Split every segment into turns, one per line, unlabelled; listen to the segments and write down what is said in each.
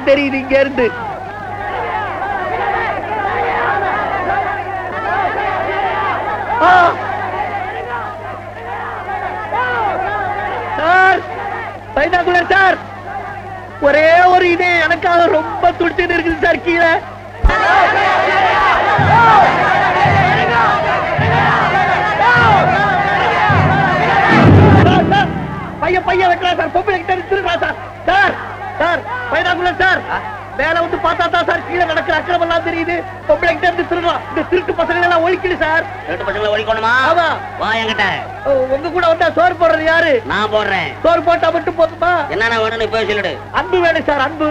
எல்லாம் தெரியுது இங்க இருந்து. சார், பைனாகுலர் சார், ஒரே ஒரு இது எனக்காக ரொம்ப துடிச்சுட்டு இருக்குது சார் கீழே. பையன் வைக்கிறா சார், பொம்பளை கிட்ட திருடுறா sir. Sir sir, binocular sir, மேல வந்து பார்த்தா தான் சார் கீழே நடக்கிற அக்கிரமம் எல்லாம் தெரியுது. பொம்பளை கிட்ட இருந்து திருடுறான். இந்த திருட்டு பசங்களை எல்லாம் ஒழிக்கல சார். திருட்டு பசங்களை ஒழிக்கணுமா? ஆமா. வா என்கிட்ட. உங்க கூட வந்தா சோறு போடுறது யாரு? நான் போடுறேன். சோறு போட்டா மட்டும் போதுமா? என்னென்ன வேணும்னு இப்ப சொல்லிடு. அன்பு வேணும் சார், அன்பு.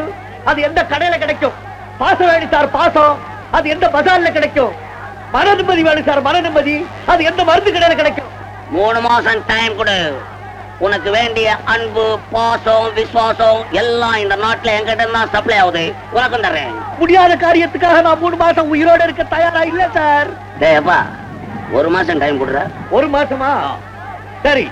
அது எந்த கடையில கிடைக்கும்? பாசம் வேணும் சார், பாசம். அது எந்த பஜார்ல கிடைக்கும்? மன நிம்மதி வேணும் சார், மன நிம்மதி. அது எந்த மருந்து கடையில கிடைக்கும்? 3 மாசம் டைம் கொடு. உனக்கு வேண்டிய அன்பு, பாசம், விசுவாசம் எல்லாம் இந்த நாட்டுல என்கிட்ட தான் சப்ளை ஆகுது. உனக்கும் தர்றேன். முடியாத காரியத்துக்காக நான் 3 மாசம் உயிரோட இருக்க தயாரா இல்ல சார். டேப்பா, 1 மாசம் டைம் கொடுற. 1 மாசமா? சரி,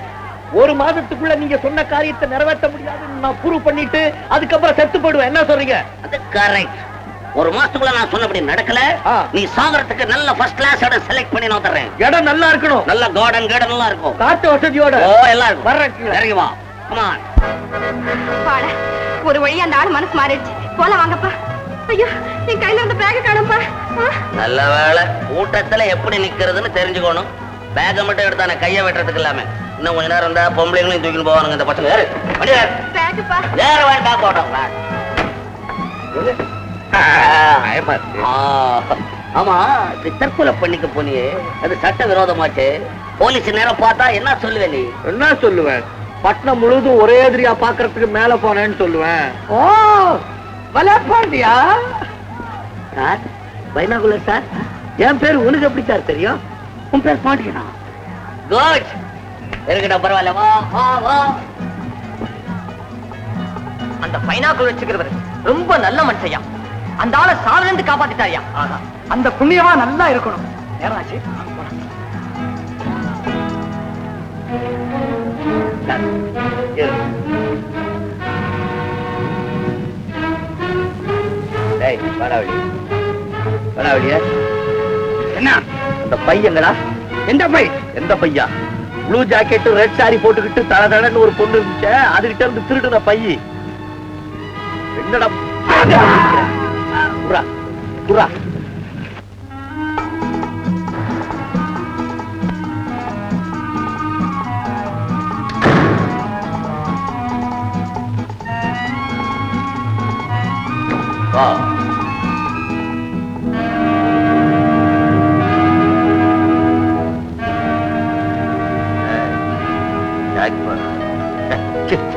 1 மாசத்துக்குள்ள நீங்க சொன்ன காரியத்தை நிறைவேற்ற முடியாதுன்னு நான் ப்ரூவ் பண்ணிட்டு அதுக்கப்புறம் செத்து போடுவேன். என்ன சொல்றீங்க? அது கரெக்ட். 1 மாசத்துக்குள்ள நான் சொன்னபடி நடக்கல, நீ சாகறதுக்கு நல்ல ஃபர்ஸ்ட் கிளாஸ் இடம் செலக்ட் பண்ணி நான் தர்றேன். இடம் நல்லா இருக்கணும், நல்ல கார்டன் நல்லா இருக்கும், காட்டு வசதியோட. ஓ, எல்லாம் இருக்கும். வர்றேன், இறங்கி வா. Come on.
பாட ஒரு வழி அந்த ஆளு மனசு மாறிடுச்சு. போலாம் வாங்கப்பா. ஐயோ, என் கையில வந்து பேக் காணும்பா.
நல்ல வேளை, கூட்டத்துல எப்படி நிக்கிறதுன்னு தெரிஞ்சுக்கணும். பேக்க மட்டும் எடுத்தானே, கையை வெட்டுறதுக்கு இல்லாம. இன்னும் கொஞ்ச நேரம் இருந்தா பொம்பளைங்களையும் தூக்கிட்டு போவானுங்க இந்த பசங்க.
பேக்குப்பா.
வேற வேண்டாம் போட்டோம். ஆமா, தற்கொலை பண்ணிக்க போனியே, அது சட்ட விரோதமாச்சு. போலீஸ் நேரம் பார்த்தா என்ன சொல்லுவேன்? நீ என்ன சொல்லுவேன்? பட்டணம் முழுவதும் ஒரே எதிரியா பாக்குறதுக்கு மேல போனேன்னு சொல்லுவேன். ஓ, வலப்பாண்டியா சார்? பைனாகுலர் சார், என் பேர் உனக்கு எப்படி சார் தெரியும்? உன் பேர் பாண்டியனா? குட், இருக்கட்டும், பரவாயில்ல. வா வா வா.
அந்த பைனாகுலர் வச்சுக்கிறவர் ரொம்ப நல்ல மனுஷையா. அந்த ஆளை சாவிலிருந்து காப்பாத்திட்டாரியா. அந்த புண்ணியமா நல்லா இருக்கணும். நேராச்சு.
என்ன அந்த பையங்களா? எந்த பை? எந்த பையா? ப்ளூ ஜாக்கெட், ரெட் சாரி போட்டுக்கிட்டு தடன்னு ஒரு பொண்ணு இருந்துச்சு, அதுகிட்ட இருந்து திருடுன பைய. என்னடா புறா புறா?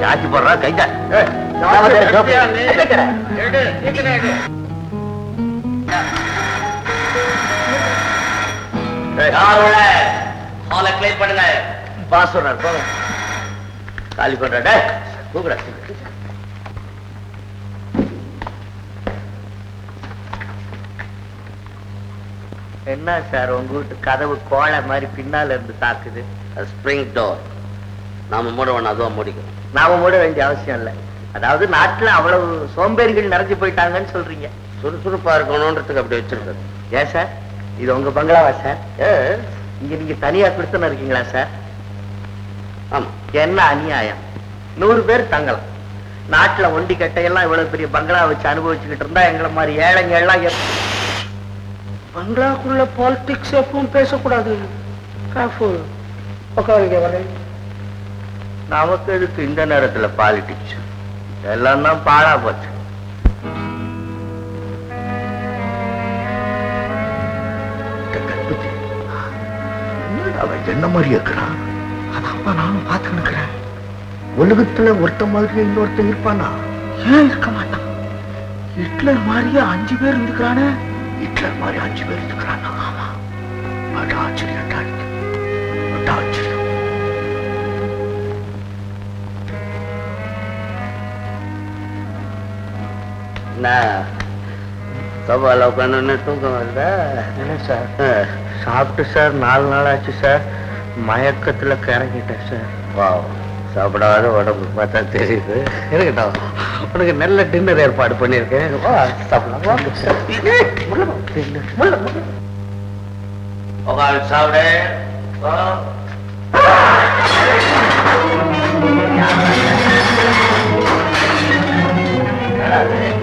சாக்கி போடுறா கைதா. பண்ணுங்க. பாஸ் காலி பண்ற. என்ன சார், உங்க வீட்டு கதவு கோழை மாதிரி பின்னால இருந்து தாக்குது? Spring door. நாம மூட வேணும், அதுவும் மூடிக்கும். நாம மூட வேண்டிய அவசியம் இல்லை. அதாவது நாட்டுல அவ்வளவு சோம்பேறிகள் நிறைஞ்சு போயிட்டாங்கன்னு சொல்றீங்க. சுறுசுறுப்பா இருக்கணும்ன்றதுக்கு அப்படி வச்சிருக்காரு. ஏன் சார், இது உங்க பங்களாவா சார்? இங்க நீங்க தனியா கொடுத்துன்னு இருக்கீங்களா சார்? ஆமா. என்ன அநியாயம்! 100 பேர் தங்கலாம். நாட்டுல ஒண்டி கட்டையெல்லாம் இவ்வளவு பெரிய பங்களா வச்சு அனுபவிச்சுக்கிட்டு இருந்தா எங்களை மாதிரி ஏழைங்க எல்லாம் பங்களாக்குள்ள பாலிடிக்ஸ் எப்பவும் பேசக்கூடாது. நமக்கு எதுக்கு இந்த நேரத்துல பாலிடிக்ஸ்? எல்லாம் தான் பாழா போச்சு. அவன் என்ன மாதிரி இருக்கிறான்? அதான் நானும் பார்த்துக்கிறேன். உலகத்துல ஒருத்த மாதிரி இன்னொருத்த இருப்பானா? ஏன் இருக்க மாட்டான்? ஹிட்லர் மாதிரியே 5 பேர் இருந்துக்கிறானே. ஹிட்லர் மாதிரி 5 பேர் இருந்துக்கிறானா? ஆமா. ஆச்சரியம் ஆச்சரியம். சவால உட்காந்து தூக்கம் வருதா? என்ன சார், சாப்பிட்டு சார் 4 நாள் ஆச்சு சார். மயக்கத்துல கிறங்கிட்டேன் சார். வா,
சாப்பிடாத உடம்பு பார்த்தா தெரியுது. இருக்கட்டும், உனக்கு நல்ல டின்னர் ஏற்பாடு பண்ணியிருக்கேன். சாப்பிட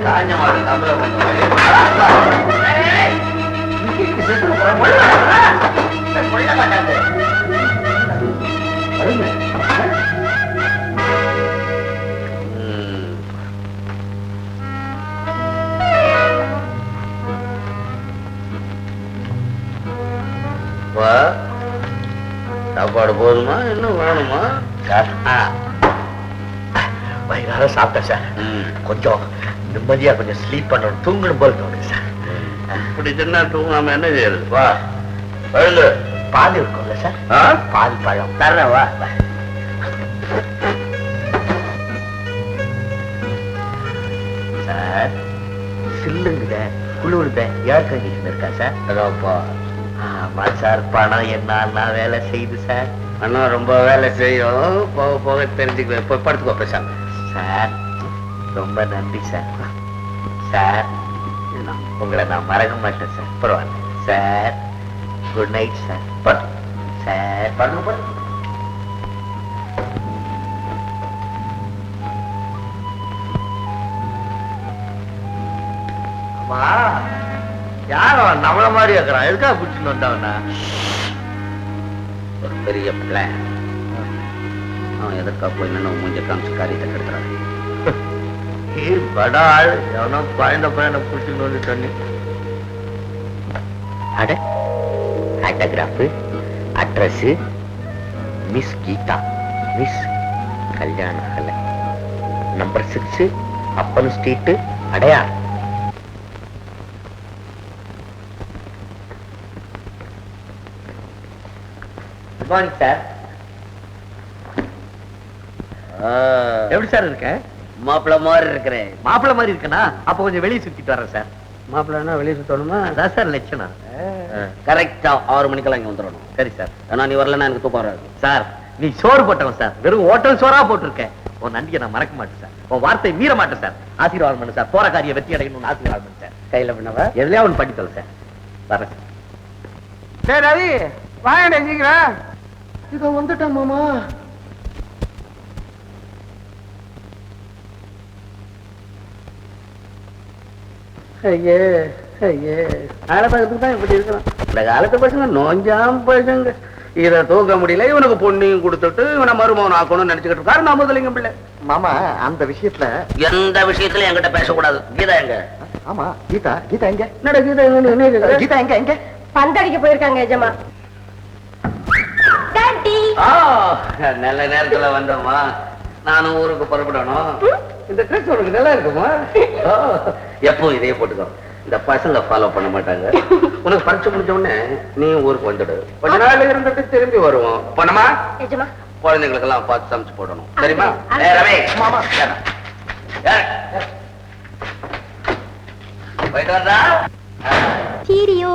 காஞ்ச மாடு தமிழ சாப்பாடு போதுமா இன்னும் வேணுமா?
வயிறார சாப்பிட்டேன் சார். கொஞ்சம் நிம்மதியா கொஞ்சம் ஸ்லீப் பண்ணணும், தூங்கணும் போல தோணுது சார்.
இப்படி தின்னா தூங்காம என்ன செய்யறது? வா பழுது
பால் இருக்கும்ல சார்? பால் பழம் தர்றேன், வா. சார் சில்லுங்குத குளிர்த ஏர் கண்டிஷன் இருக்கா சார்?
அதாப்பா.
ஆமா சார், பணம் என்ன வேலை செய்யுது சார்?
அண்ணா ரொம்ப வேலை செய்யும், போக போக தெரிஞ்சுக்க. போய் படுத்துக்கோ பேசாம.
சார் ரொம்ப நன்றி சார். சார் உங்களை நான் மறக்க மாட்டேன் சார். பரவாயில்ல sir. Good night sir. Sir
படுங்க.
அம்மா, யாரோ நம்மள மாதிரி இருக்கிறான், எதுக்காக பிடிச்சுன்னு வந்தவனா?
ஒரு பெரிய பிளான். அவன் எதற்கா போய் நின்று மூஞ்ச காமிச்சு காரியத்தை கெடுக்கிறான்.
படாள் எவனோ குழந்த பையனை பிடிச்சுன்னு வந்து தண்ணி.
அட autograph, address, miss Geetha, miss Kalyana Kalai, number 6, Appan street, Adyar.
Good morning sir. எப்படி சார் இருக்க?
மாப்பிள்ள மாதிரி இருக்கிறேன்.
மாப்பிள்ள மாதிரி இருக்கனா? அப்ப கொஞ்சம் வெளியே சுத்திட்டு வரேன் சார்.
மாப்பிள்ளனா வெளியே சுத்தணுமா?
அதான் சார் லட்சணம்.
கரெக்டா 6 மணிக்கெல்லாம் இங்க வந்துடணும்.
சரி சார்.
ஏன்னா நீ வரலன்னா எனக்கு தூக்கம் வராது.
சார் நீ சோறு போட்டவன் சார், வெறும் ஹோட்டல் சோறா போட்டிருக்கேன். உன் நன்றியை நான் மறக்க மாட்டேன் சார், உன் வார்த்தை மீற மாட்டேன் சார். ஆசீர்வாதம் பண்ணு சார், போற காரியம் வெற்றி அடையணும்னு ஆசீர்வாதம் பண்ணு சார்.
கையில பண்ணவா
எதுலயா ஒன்று பண்ணி தொலை சார். வரேன் சார்.
சரி ரவி வாங்க சீக்கிரம்.
இத வந்துட்டேன் மாமா.
ஐயே ஐயே, காலத்துக்கு தான் இப்படி இருக்கணும். இந்த காலத்து பசங்க நோஞ்சாம் பசங்க. இதை தூக்க முடியல, இவனுக்கு பொண்ணையும் கொடுத்துட்டு இவனை மருமகன் ஆக்கணும்னு நினைச்சுக்கிட்டு இருக்காரு. நான் முதலிங்க பிள்ளை.
மாமா அந்த விஷயத்துல
எந்த விஷயத்துல என்கிட்ட பேசக்கூடாது. கீதா எங்க?
ஆமா கீதா. கீதா எங்க?
என்னடா கீதா எங்க?
கீதா எங்க? எங்க
பந்தடிக்க போயிருக்காங்க எஜமா.
நல்ல நேரத்துல வந்தோமா. நானும் ஊருக்கு புறப்படணும். இந்த ட்ரெஸ் உனக்கு நல்லா இருக்குமா? எப்போ இதையே போட்டுக்கோ. இந்த பசங்க ஃபாலோ பண்ண மாட்டாங்க. உனக்கு பரிச்சை முடிஞ்ச உடனே நீ ஊருக்கு வந்துடு. கொஞ்ச நாள் இருந்துட்டு திரும்பி வருவோம். போனமா
எஜமா
குழந்தைங்களுக்கு எல்லாம் பார்த்து சமைச்சு போடணும். தெரியுமா?
மாமா
போயிட்டு வந்தா
சீரியோ.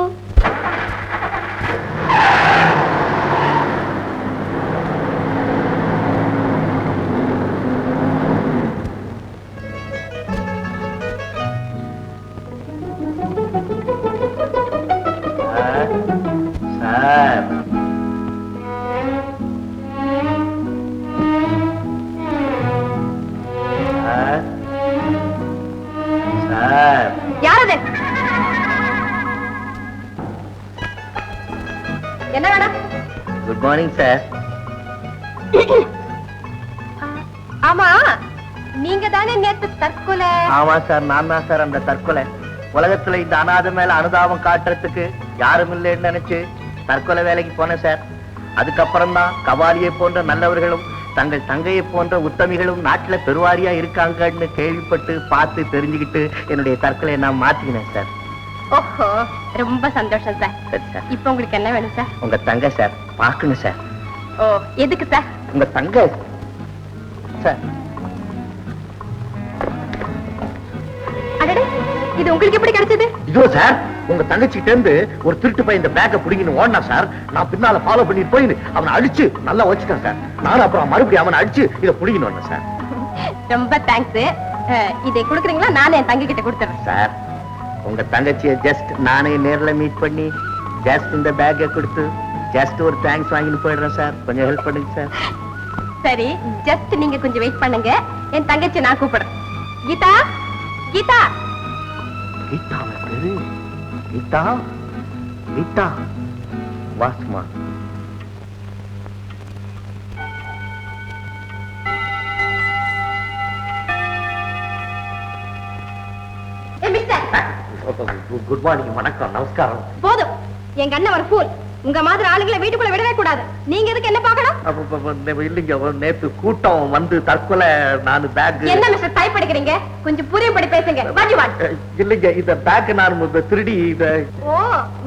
சார் சார்
யாரது? என்ன வேணும்?
Good morning sir.
ஆமா நீங்க தானே நேத்து தற்கொலை?
ஆமா சார், நான் தான் சார் அந்த தற்கொலை. உலகத்துல இந்த அனாதை மேல அனுதாபம் காட்டுறதுக்கு யாரும் இல்லைன்னு நினைச்சு தற்கொலை வேலைக்கு போனேன் சார். அதுக்கப்புறம் தான் கபாலியை போன்ற நல்லவர்களும் தங்கள் தங்கையை போன்ற உத்தமிகளும் நாட்டுல பெருவாரியா இருக்காங்கன்னு கேள்விப்பட்டு பார்த்து தெரிஞ்சுக்கிட்டு என்னுடைய தற்கொலையை நான் மாத்திக்கினேன் சார்.
ஓஹோ, ரொம்ப சந்தோஷம் சார்.
சரி சார்.
இப்ப உங்களுக்கு என்ன வேணும் சார்?
உங்க தங்கை சார் பாக்கணும் சார்.
ஓ, எதுக்கு சார்?
உங்க தங்கை சார்.
அடடே, இது உங்களுக்கு எப்படி கிடைச்சது?
இது இதோ சார் உங்க தங்கச்சிக்கிட்ட இருந்து ஒரு திருட்டு பையன் இந்த பேக்கை பிடிக்கணும் ஓடனா சார். நான் பின்னால ஃபாலோ பண்ணிட்டு போய் அவனை அடிச்சு நல்லா வச்சுட்டேன் சார். நானும் அப்புறம் மறுபடியும் அவனை அடிச்சு இதை பிடிக்கணும் சார்.
ரொம்ப தேங்க்ஸ். இதை கொடுக்குறீங்களா? நானே என் தங்கி கிட்ட கொடுத்துறேன்
சார். உங்க தங்கச்சியை ஜஸ்ட் நானே நேர்ல மீட் பண்ணி ஜஸ்ட் இந்த பேக்கை கொடுத்து ஜஸ்ட் ஒரு தேங்க்ஸ் வாங்கிட்டு போயிடுறேன் சார். கொஞ்சம் ஹெல்ப் பண்ணுங்க சார்.
சரி, ஜஸ்ட் நீங்க கொஞ்சம் வெயிட் பண்ணுங்க. என் தங்கச்சி நான் கூப்பிடுறேன். கீதா, கீதா.
கீதா பேரு கீதா. கீதா வாஸ்மா. Good morning. வணக்கம், நமஸ்காரம்.
போதும், எங்க அண்ணன் ஒரு ஃபூல். உங்க மாதிரி ஆளுங்களை வீட்டுக்குள்ள விடவே கூடாது. நீங்க எதுக்கு என்ன பார்க்கணும்?
இல்லைங்க, நேத்து கூட்டம் வந்து தற்கொலை. நான் பேக்
என்ன மிஸ்டர் டைப் அடிக்கிறீங்க? கொஞ்சம் புரியும்படி பேசுங்க. What you want?
இல்லைங்க, இந்த பேக் நான் திருடி
ஓ,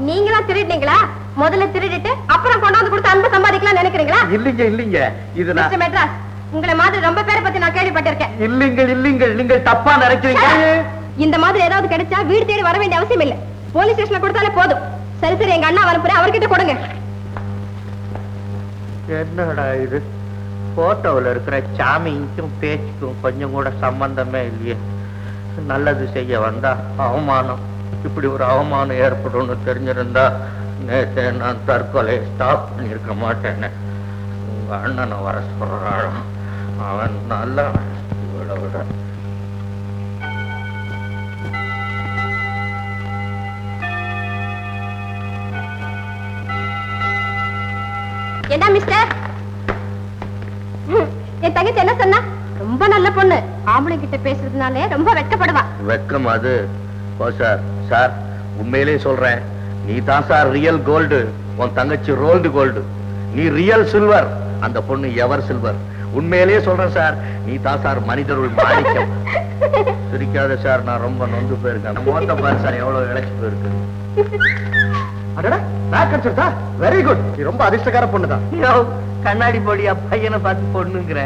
நீங்களா திருடினீங்களா? முதல்ல திருடிட்டு அப்புறம் கொண்டாந்து கொடுத்து அன்பு சம்பாதிக்கலாம் நினைக்கிறீங்களா?
இல்லைங்க இல்லைங்க, இது நான்
மிஸ்டர் மெட்ராஸ், உங்களை மாதிரி ரொம்ப பேரை பத்தி நான் கேள்விப்பட்டிருக்கேன்.
இல்லைங்க இல்லைங்க, நீங்க தப்பா நினைக்கிறீங்க.
இந்த மாதிரி ஏதாவது கிடைச்சா வீடு தேடி வர வேண்டிய அவசியம் இல்ல. போலீஸ் ஸ்டேஷன்ல கொடுத்தாலே போதும். சரி சரி, எங்க அண்ணா வரப்புறேன், அவர்கிட்ட கொடுங்க.
என்னடா இது? போட்டோவில் இருக்கிற சாமிக்கும் பேச்சுக்கும் கொஞ்சம் கூட சம்பந்தமே இல்லையே. நல்லது செய்ய வந்தா அவமானம். இப்படி ஒரு அவமானம் ஏற்படும்னு தெரிஞ்சிருந்தா நேற்று நான் தற்கொலையை ஸ்டாப் பண்ணியிருக்க மாட்டேன்னு. உங்க அண்ணனை வர சொல்றான். அவன் நல்ல விட விட.
என்ன மிஸ்டர்? என் தங்கச்சி என்ன சொன்னா? ரொம்ப நல்ல பொண்ணு. ஆம்பளை கிட்ட பேசுறதுனாலே ரொம்ப வெட்கப்படுவா.
வெட்கம் அது? ஓ சார், சார் உண்மையிலேயே சொல்றேன், நீ தான் சார் ரியல் கோல்டு. உன் தங்கச்சி ரோல்டு கோல்டு. நீ ரியல் சில்வர், அந்த பொண்ணு எவர் சில்வர். உண்மையிலேயே சொல்றேன் சார், நீ தான் சார் மனிதருள் மாணிக்கம். சிரிக்காத சார், நான் ரொம்ப நொந்து போயிருக்கேன். மோத்த பாரு சார், எவ்வளவு இழைச்சு போயிருக்கு. Very good. நீ ரொம்ப அதிர்ஷ்டக்கார பொண்ணுதான். கண்ணாடி போடியா பையனை பார்த்து பொண்ணுங்கிற.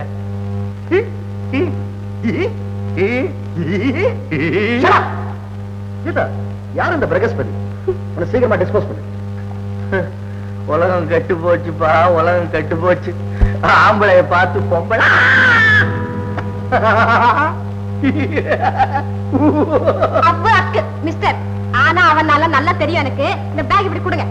யார் இந்த பிரகஸ்பதி? உன்னை சீக்கிரமா டிஸ்போஸ் பண்ணு. உலகம் கெட்டு போச்சுப்பா, உலகம் கெட்டு போச்சு. ஆம்பளைய பார்த்து பொம்பளை.
மிஸ்டர், ஆனா அவனால நல்லா தெரியும் எனக்கு. இந்த பேக் இப்படி கொடுங்க.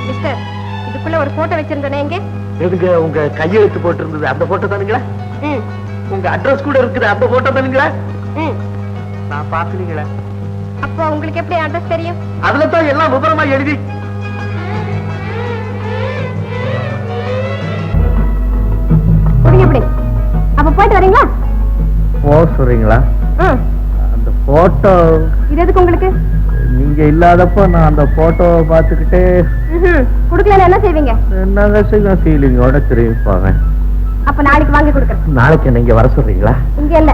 மிஸ்டர், இதுக்குள்ள ஒரு போட்டோ வச்சிருந்தேனே, எங்க?
எதுங்க? உங்க கையெழுத்து போட்டு இருந்தது அந்த போட்டோ தானுங்களா? உங்க அட்ரஸ் கூட இருக்குது அந்த போட்டோ தானுங்களா? நான் பாக்கலீங்களா?
அப்போ உங்களுக்கு எப்படி அட்ரஸ் தெரியும்?
அதுல தான் எல்லாம் விவரமா எழுதி.
எப்படி? அப்ப போயிட்டு வரீங்களா?
சொல்றீங்களா? அந்த போட்டோ
இது எதுக்கு உங்களுக்கு?
நீங்க இல்லாதப்ப நான் அந்த போட்டோவை பார்த்துக்கிட்டே
குடுக்கல என்ன செய்வீங்க?
என்னங்க செய்யும், ஃபீலிங்கோட திரும்பிப்பாங்க.
அப்ப நாளைக்கு வாங்கி கொடுக்குறேன்.
நாளைக்கு நீங்க வர சொல்றீங்களா?
இங்க இல்ல,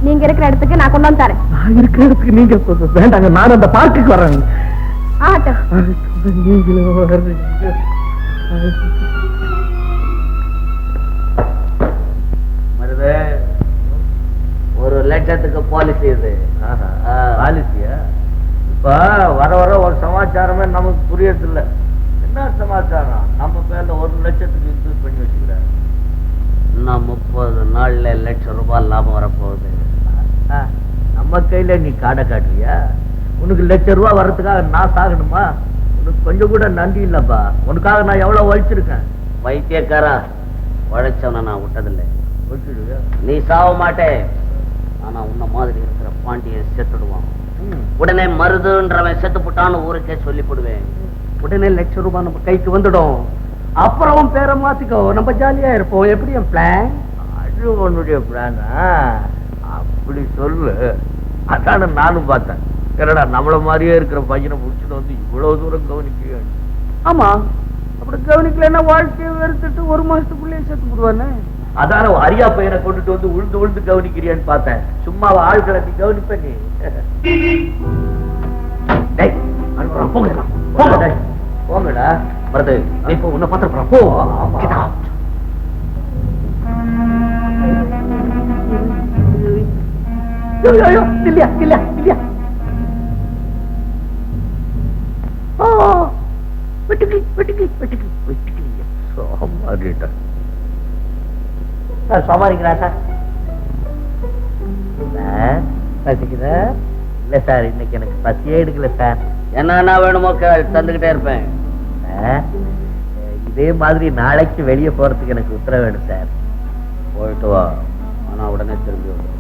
நீங்க இருக்கிற இடத்துக்கு நான் கொண்டு வந்து தரேன்.
நான் இருக்கிற இடத்துக்கு நீங்க வேண்டாங்க, நான் அந்த பார்க்குக்கு வரேன். நீங்களும் வர்றீங்க. மருதே, ஒரு லட்சத்துக்கு பாலிசி இது. பாலிசியா? இப்ப வர வர ஒரு சமாச்சாரமே நமக்கு புரியறது இல்ல. என்ன சமாச்சாரம்? நம்ம பேர்ல 1 லட்சத்துக்கு இன்வெஸ்ட் பண்ணி வச்சுக்கிறாரு. இன்னும் 30 நாள்ல ₹1,00,000 லாபம் வரப்போகுது. நம்ம கையில நீ காடை காட்டுறியா? உனக்கு ₹1,00,000 வர்றதுக்காக நான் சாகணுமா? உனக்கு கொஞ்சம் கூட நன்றி இல்லப்பா. உனக்காக நான் எவ்வளவு உழைச்சிருக்கேன். வைத்தியக்காரா, உழைச்சவன நான் விட்டதில்லை. நீ சாவ மாட்டே, ஆனா உன்ன மாதிரி இருக்கிற பாண்டியன் செத்துடுவான். உடனே மருதுன்றவன் செத்து புட்டான்னு ஊருக்கே சொல்லி போடுவேன். உடனே ₹1,00,000 நம்ம கைக்கு வந்துடும். அப்புறம் பேரை மாத்திக்கோ, நம்ம ஜாலியா இருப்போம். எப்படி என் பிளான்? அது உன்னுடைய பிளானா? அப்படி சொல்லு. அதான நானும் பார்த்தேன். என்னடா நம்மள மாதிரியே இருக்கிற பையனை முடிச்சுட்டு வந்து இவ்வளவு தூரம் கவனிக்க. ஆமா, அப்படி கவனிக்கலன்னா வாழ்க்கையை வெறுத்துட்டு 1 மாசத்துக்குள்ளேயே செத்து போடுவானே. அதான அரியா பையனை கொண்டுட்டு வந்து உழுந்து உழுந்து கவனிக்கிறியான்னு பார்த்தேன். சும்மா ஆள்களை நீ கவனிப்ப நீ. போங்கடா மருது, இப்ப உன்னை பார்த்து போ. இல்லையா இல்லையா இல்லையா சமாளிக்கிறா சார் பசிக்குதா இல்ல சார் இன்னைக்கு எனக்கு பசியே எடுக்கல சார்
என்ன வேணுமோ தந்துகிட்டே இருப்பேன்
இதே மாதிரி நாளைக்கு வெளியே போறதுக்கு எனக்கு உத்தரவு வேணும் சார்
போயிட்டு வா ஆனா உடனே திரும்பி வரும்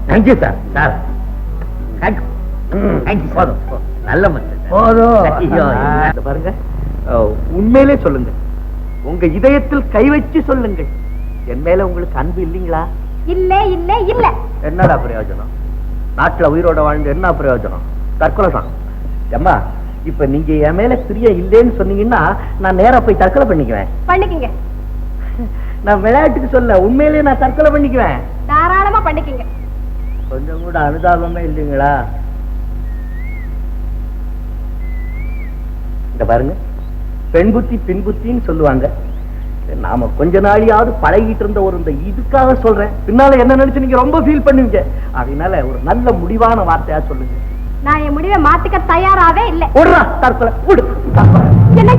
தேங்க்யூ சார் சார் போதும் நல்ல மனுஷன் போதும் பாருங்க உண்மையிலே சொல்லுங்க உங்க இதயத்தில் கை வச்சு சொல்லுங்க என் மேல உங்களுக்கு அன்பு இல்லீங்களா
இல்ல இல்ல இல்ல
என்னடா பிரயோஜனம் நாட்டுல உயிரோட வாழ்ந்து என்ன பிரயோஜனம் தற்கொலை தான் அம்மா இப்ப நீங்க என் மேல பிரிய இல்லேன்னு சொன்னீங்கன்னா நான் நேரா போய் தற்கொலை பண்ணிக்குவேன்
பண்ணிக்கங்க
நான் விளையாட்டுக்கு சொல்ல உண்மையிலேயே நான் தற்கொலை பண்ணிக்குவேன்
தாராளமா பண்ணிக்கங்க
கொஞ்சம் கூட அனுதாபமே இல்லைங்களா இந்த பாருங்க பெண் புத்தி பின் புத்தின்னு சொல்லுவாங்க நாம கொஞ்ச நாளையாவது பழகிட்டு இருந்த ஒரு இந்த இதுக்காக சொல்றேன் பின்னால என்ன நினைச்சு நீங்க ரொம்ப ஃபீல் பண்ணுவீங்க அதனால ஒரு நல்ல முடிவான வார்த்தையா சொல்லுங்க
நான் என் முடிவை மாத்திக்க தயாராவே இல்லை
தற்கொலை
என்ன